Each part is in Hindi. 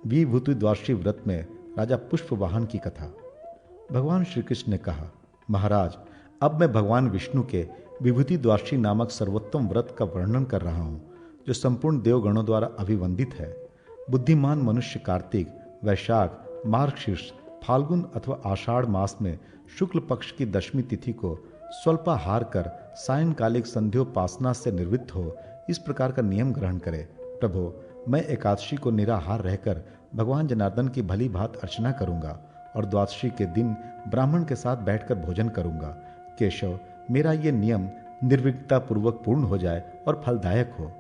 विभूति द्वादशी व्रत में राजा पुष्पवाहन की कथा। भगवान श्री कृष्ण ने कहा, महाराज, अब मैं भगवान विष्णु के विभूति द्वादशी नामक सर्वोत्तम व्रत का वर्णन कर रहा हूँ, जो संपूर्ण देवगणों द्वारा अभिवंदित है। बुद्धिमान मनुष्य कार्तिक, वैशाख, मार्गशीर्ष, फाल्गुन अथवा आषाढ़ मास में शुक्ल पक्ष की दशमी तिथि को स्वल्पाहार कर सायंकालिक संध्योपासना से निवृत्त हो, इस प्रकार का नियम ग्रहण करे। प्रभो, मैं एकादशी को निराहार रहकर भगवान जनार्दन की भली भांति अर्चना करूंगा और द्वादशी के दिन ब्राह्मण के साथ बैठकर भोजन करूंगा। केशव, मेरा ये नियम निर्विघ्नता पूर्वक पूर्ण हो जाए और फलदायक हो।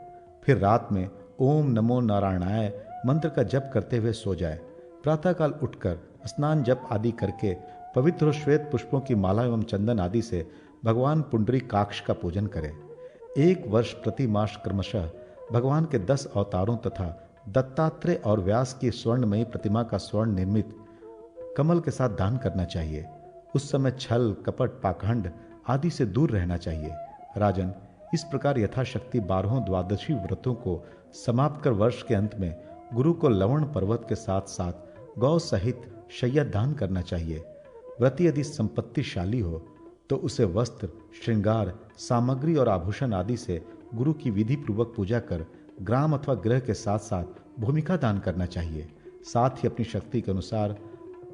फिर रात में ओम नमो नारायणाय मंत्र का जप करते हुए सो जाए। प्रातःकाल उठकर स्नान जप आदि करके पवित्र और श्वेत पुष्पों की माला एवं चंदन आदि से भगवान पुंडरीकाक्ष का पूजन करें। 1 वर्ष प्रति मास क्रमशः भगवान के 10 अवतारों तथा दत्तात्रेय और व्यास की स्वर्णमयी प्रतिमा का स्वर्ण निर्मित कमल के साथ दान करना चाहिए। उस समय छल, कपट, पाखंड आदि से दूर रहना चाहिए। राजन, इस प्रकार यथाशक्ति 12 द्वादशी व्रतों को समाप्त कर वर्ष के अंत में गुरु को लवण पर्वत के साथ साथ गौ सहित शय्या दान करना चाहिए। व्रती यदि संपत्तिशाली हो तो उसे वस्त्र, श्रृंगार सामग्री और आभूषण आदि से गुरु की विधि पूर्वक पूजा कर ग्राम अथवा गृह के साथ साथ भूमिका दान करना चाहिए। साथ ही अपनी शक्ति के अनुसार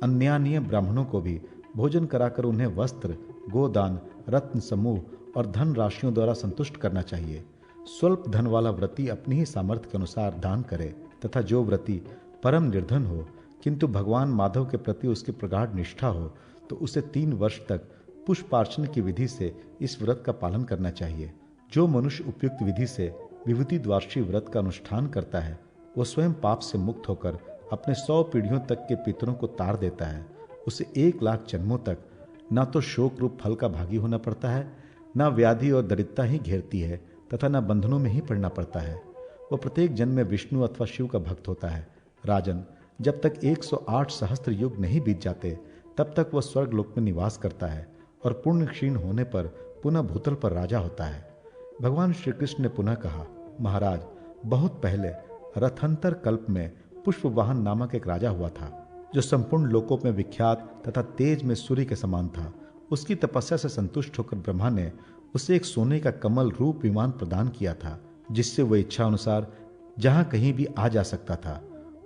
अन्यान्य ब्राह्मणों को भी भोजन कराकर उन्हें वस्त्र, गोदान, रत्न समूह और धन राशियों द्वारा संतुष्ट करना चाहिए। स्वल्प धन वाला व्रती अपनी ही सामर्थ्य के अनुसार दान करे तथा जो व्रती परम निर्धन हो किंतु भगवान माधव के प्रति उसकी प्रगाढ़ निष्ठा हो तो उसे 3 वर्ष तक पुष्पार्चन की विधि से इस व्रत का पालन करना चाहिए। जो मनुष्य उपयुक्त विधि से विभूति द्वादशी व्रत का अनुष्ठान करता है वह स्वयं पाप से मुक्त होकर अपने 100 पीढ़ियों तक के पितरों को तार देता है। उसे 1 लाख जन्मों तक न तो शोक रूप फल का भागी होना पड़ता है, न व्याधि और दरिद्रता ही घेरती है तथा न बंधनों में ही पड़ना पड़ता है। वह प्रत्येक जन्म में विष्णु अथवा शिव का भक्त होता है। राजन, जब तक 108 सहस्त्र युग नहीं बीत जाते तब तक वह स्वर्ग लोक में निवास करता है और पुण्य क्षीण होने पर पुनः भूतल पर राजा होता है। भगवान श्री कृष्ण ने पुनः कहा, महाराज, बहुत पहले रथंतर कल्प में पुष्पवाहन नामक एक राजा हुआ था जो संपूर्ण लोकों में विख्यात तथा तेज में सूर्य के समान था। उसकी तपस्या से संतुष्ट होकर ब्रह्मा ने उसे एक सोने का कमल रूप विमान प्रदान किया था जिससे वह इच्छा अनुसार जहां कहीं भी आ जा सकता था।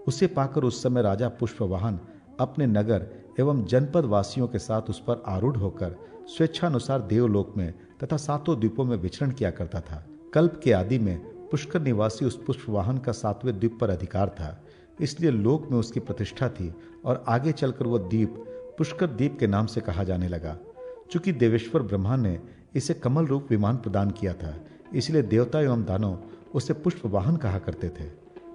उसे पाकर उस समय राजा पुष्पवाहन अपने नगर एवं जनपद वासियों के साथ उस पर आरूढ़ होकर स्वेच्छानुसार देवलोक में तथा 7 द्वीपों में विचरण किया करता था। कल्प के आदि में पुष्कर निवासी उस पुष्पवाहन का 7वें द्वीप पर अधिकार था, इसलिए लोक में उसकी प्रतिष्ठा थी और आगे चलकर वह द्वीप पुष्कर द्वीप के नाम से कहा जाने लगा। चूंकि देवेश्वर ब्रह्मा ने इसे कमल रूप विमान प्रदान किया था, इसलिए देवता एवं दानव उसे पुष्पवाहन कहा करते थे।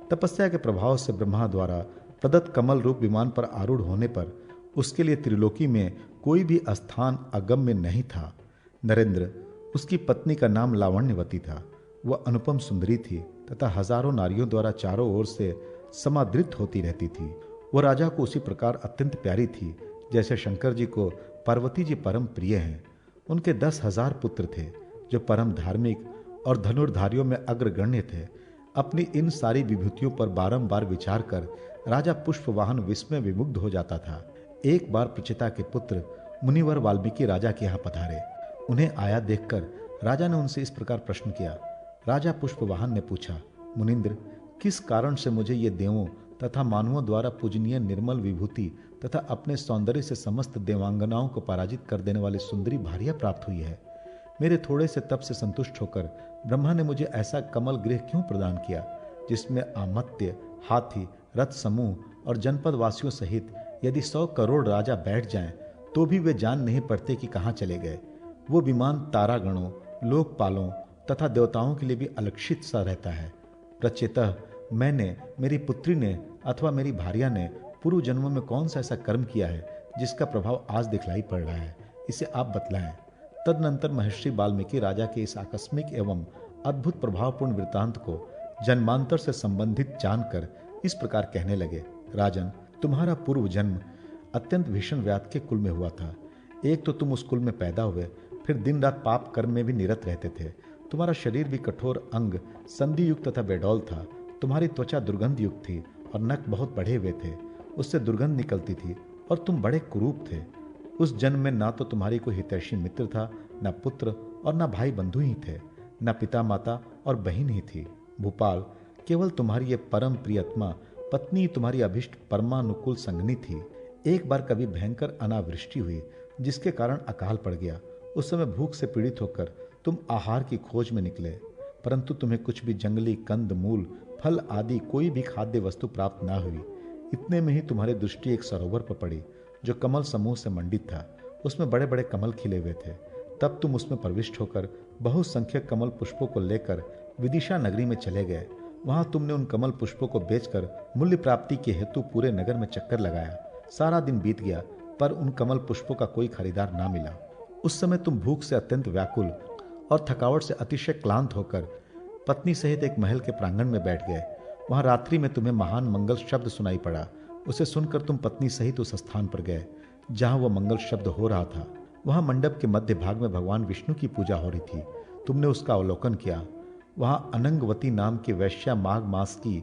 तपस्या के प्रभाव से ब्रह्मा द्वारा प्रदत्त कमल रूप विमान पर आरूढ़ होने पर उसके लिए त्रिलोकी में कोई भी स्थान अगम्य नहीं था। नरेंद्र, उसकी पत्नी का नाम लावण्यवती था। वह अनुपम सुंदरी थी तथा हजारों नारियों द्वारा चारों ओर से समादृत होती रहती थी। वह राजा को उसी प्रकार अत्यंत प्यारी थी जैसे शंकर जी को पार्वती जी परम प्रिय हैं। उनके 10,000 पुत्र थे जो परम धार्मिक और धनुर्धारियों में अग्रगण्य थे। अपनी इन सारी विभूतियों पर बारंबार विचार कर राजा पुष्पवाहन विस्मय विमुग्ध हो जाता था। एक बार प्रचिता के पुत्र मुनिवर वाल्मीकि राजा के यहाँ पधारे। उन्हें आया देखकर राजा ने उनसे इस प्रकार प्रश्न किया। राजा पुष्पवाहन ने पूछा, मुनिंद्र, किस कारण से मुझे ये देवों तथा मानवों द्वारा पूजनीय निर्मल विभूति तथा अपने सौंदर्य से समस्त देवांगनाओं को पराजित कर देने वाली सुंदरी भार्या प्राप्त हुई है? मेरे थोड़े से तप से संतुष्ट होकर ब्रह्मा ने मुझे ऐसा कमल गृह क्यों प्रदान किया जिसमें आमत्य, हाथी, रथ समूह और जनपद वासियों सहित यदि 100 करोड़ राजा बैठ जाएं तो भी वे जान नहीं पड़ते कि कहाँ चले गए। वो विमान तारागणों, लोकपालों तथा देवताओं के लिए भी अलक्षित सा रहता है। प्रचेतः मैंने, मेरी पुत्री ने अथवा मेरी भार्या ने पूर्व जन्मों में कौन सा ऐसा कर्म किया है जिसका प्रभाव आज दिखलाई पड़ रहा है, इसे आप बतलाएं। तदनंतर महर्षि वाल्मीकि राजा के इस आकस्मिक एवं अद्भुत प्रभावपूर्ण वृत्तांत को जन्मांतर से संबंधित जानकर इस प्रकार कहने लगे। राजन, तुम्हारा पूर्व जन्म अत्यंत भीषण व्याध के कुल में हुआ था। एक तो तुम उस कुल में पैदा हुए, फिर दिन रात पाप कर्म में भी निरत रहते थे। तुम्हारा शरीर भी कठोर अंग, संधि युक्त तथा बेडौल था। तुम्हारी त्वचा दुर्गंध युक्त थी और नख बहुत बढ़े हुए थे, उससे दुर्गंध निकलती थी और तुम बड़े कुरूप थे। उस जन्म में ना तो तुम्हारी कोई हितैषी मित्र था, न पुत्र और न भाई बंधु ही थे, न पिता माता और बहन ही थी। भूपाल, केवल तुम्हारी ये परम प्रियतमा पत्नी तुम्हारी अभिष्ट परमानुकूल संगनी थी। एक बार कभी भयंकर अनावृष्टि हुई जिसके कारण अकाल पड़ गया। उस समय भूख से पीड़ित होकर तुम आहार की खोज में निकले, परंतु तुम्हें कुछ भी जंगली कंद मूल फल आदि कोई भी खाद्य वस्तु प्राप्त ना हुई। इतने में ही तुम्हारी दृष्टि एक सरोवर पर पड़ी जो कमल समूह से मंडित था। उसमें बड़े बड़े कमल खिले हुए थे। तब तुम उसमें प्रविष्ट होकर बहुसंख्यक कमल पुष्पों को लेकर विदिशा नगरी में चले गए। वहां तुमने उन कमल पुष्पों को बेचकर मूल्य प्राप्ति के हेतु पूरे नगर में चक्कर लगाया। सारा दिन बीत गया पर उन कमल पुष्पों का कोई खरीदार ना मिला। उस समय तुम भूख से अत्यंत व्याकुल और थकावट से अतिशय क्लांत होकर पत्नी सहित एक महल के प्रांगण में बैठ गए। वहां रात्रि में तुम्हें महान मंगल शब्द सुनाई पड़ा। उसे सुनकर तुम पत्नी सहित उस स्थान पर गए जहां वह मंगल शब्द हो रहा था। वहां मंडप के मध्य भाग में भगवान विष्णु की पूजा हो रही थी। तुमने उसका अवलोकन किया। वहां अनंगवती नाम की वैश्या माघ मास की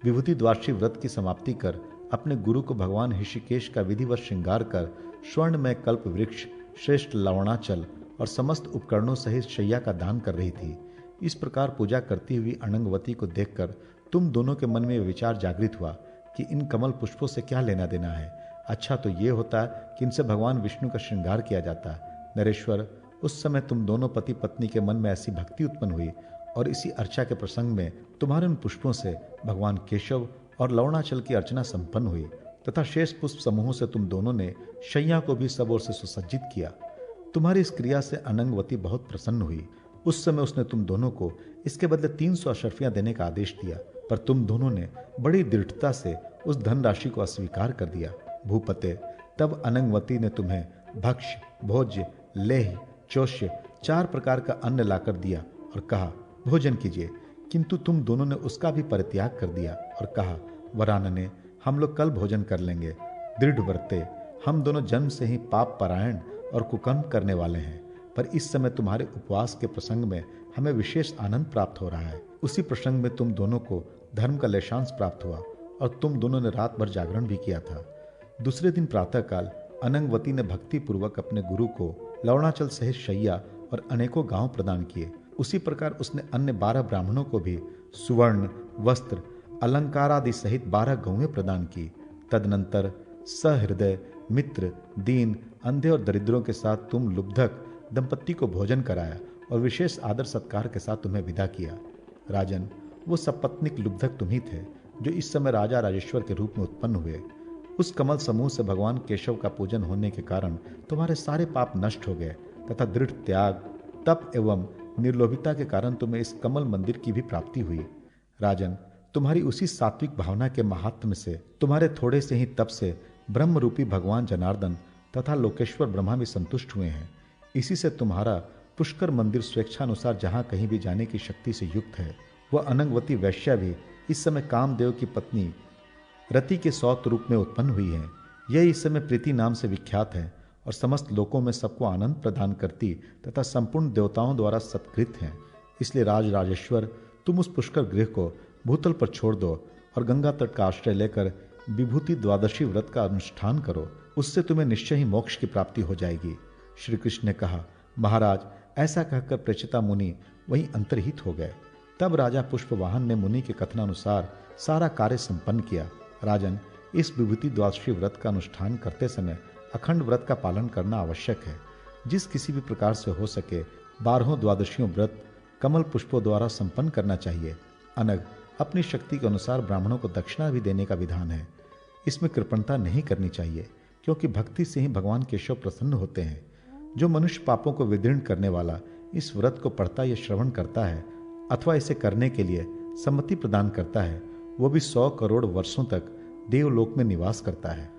विभूति द्वादशी व्रत की समाप्ति कर अपने गुरु को भगवान ऋषिकेश का विधिवत श्रृंगार कर स्वर्ण में कल्प वृक्ष, श्रेष्ठ लवणाचल और समस्त उपकरणों सहित शैया का दान कर रही थी। इस प्रकार पूजा करती हुई अनंगवती को देखकर तुम दोनों के मन में विचार जागृत हुआ कि इन कमल पुष्पों से क्या लेना देना है। अच्छा तो ये होता कि इनसे भगवान विष्णु का श्रृंगार किया जाता। नरेश्वर, उस समय तुम दोनों पति पत्नी के मन में ऐसी भक्ति उत्पन्न हुई और इसी अर्चा के प्रसंग में तुम्हारे उन पुष्पों से भगवान केशव और लवणाचल की अर्चना संपन्न हुई तथा शेष पुष्प समूहों से तुम दोनों ने शैया को भी सब ओर से सुसज्जित किया। तुम्हारी इस क्रिया से अनंगवती बहुत प्रसन्न हुई। उस समय उसने तुम दोनों को इसके बदले 300 अशर्फियां देने का आदेश दिया, पर तुम दोनों ने बड़ी दृढ़ता से उस धनराशि को अस्वीकार कर दिया। भूपते, तब अनंगवती ने तुम्हें भक्ष्य, भोज्य, लेह, चोष्य 4 प्रकार का अन्न लाकर दिया और कहा भोजन कीजिए, किंतु तुम दोनों ने उसका भी परित्याग कर दिया और कहा वरानने, हम लोग कल भोजन कर लेंगे। दृढ़ व्रते, हम दोनों जन्म से ही पाप परायण और कुकर्म करने वाले हैं, पर इस समय तुम्हारे उपवास के प्रसंग में हमें विशेष आनंद प्राप्त हो रहा है। उसी प्रसंग में तुम दोनों को धर्म का लेशांश प्राप्त हुआ और तुम दोनों ने रात भर जागरण भी किया था। दूसरे दिन प्रातःकाल अनंगवती ने भक्ति पूर्वक अपने गुरु को लवणाचल सहित शैया और अनेकों गांव प्रदान किए। उसी प्रकार उसने अन्य 12 ब्राह्मणों को भी सुवर्ण, वस्त्र, अलंकार आदि सहित 12 गौएं प्रदान की। तदनंतर सहृदय मित्र, दीन, अंधे और दरिद्रों के साथ तुम लुब्धक दंपत्ति को भोजन कराया और विशेष आदर सत्कार के साथ तुम्हें विदा किया। राजन, वो सपत्निक लुब्धक तुम ही थे जो इस समय राजा राजेश्वर के रूप में उत्पन्न हुए। उस कमल समूह से भगवान केशव का पूजन होने के कारण तुम्हारे सारे पाप नष्ट हो गए तथा दृढ़ त्याग, तप एवं निर्लोभिता के कारण तुम्हें इस कमल मंदिर की भी प्राप्ति हुई। राजन, तुम्हारी उसी सात्विक भावना के महात्म्य से, तुम्हारे थोड़े से ही तप से ब्रह्म रूपी भगवान जनार्दन तथा लोकेश्वर ब्रह्मा भी संतुष्ट हुए हैं। इसी से तुम्हारा पुष्कर मंदिर स्वेच्छानुसार जहां कहीं भी जाने की शक्ति से युक्त है। वह अनंगवती वैश्या भी इस समय कामदेव की पत्नी रति के सौत रूप में उत्पन्न हुई है। यह इस समय प्रीति नाम से विख्यात है और समस्त लोकों में सबको आनंद प्रदान करती तथा संपूर्ण देवताओं द्वारा सत्कृत है। इसलिए राजेश्वर, तुम उस पुष्कर गृह को भूतल पर छोड़ दो और गंगा तट का आश्रय लेकर विभूति द्वादशी व्रत का अनुष्ठान करो। उससे तुम्हें निश्चय ही मोक्ष की प्राप्ति हो जाएगी। श्री कृष्ण ने कहा, महाराज, ऐसा कहकर प्रेषिता मुनि वहीं अंतर्हित हो गए। तब राजा पुष्पवाहन ने मुनि के कथनानुसार सारा कार्य संपन्न किया। राजन, इस विभूति द्वादशी व्रत का अनुष्ठान करते समय अखंड व्रत का पालन करना आवश्यक है। जिस किसी भी प्रकार से हो सके 12 द्वादशियों व्रत कमल पुष्पों द्वारा संपन्न करना चाहिए। अनग, अपनी शक्ति के अनुसार ब्राह्मणों को दक्षिणा भी देने का विधान है। इसमें कृपणता नहीं करनी चाहिए, क्योंकि भक्ति से ही भगवान केशव प्रसन्न होते हैं। जो मनुष्य पापों को विदीर्ण करने वाला इस व्रत को पढ़ता या श्रवण करता है अथवा इसे करने के लिए सम्मति प्रदान करता है, वो भी 100 करोड़ वर्षों तक देवलोक में निवास करता है।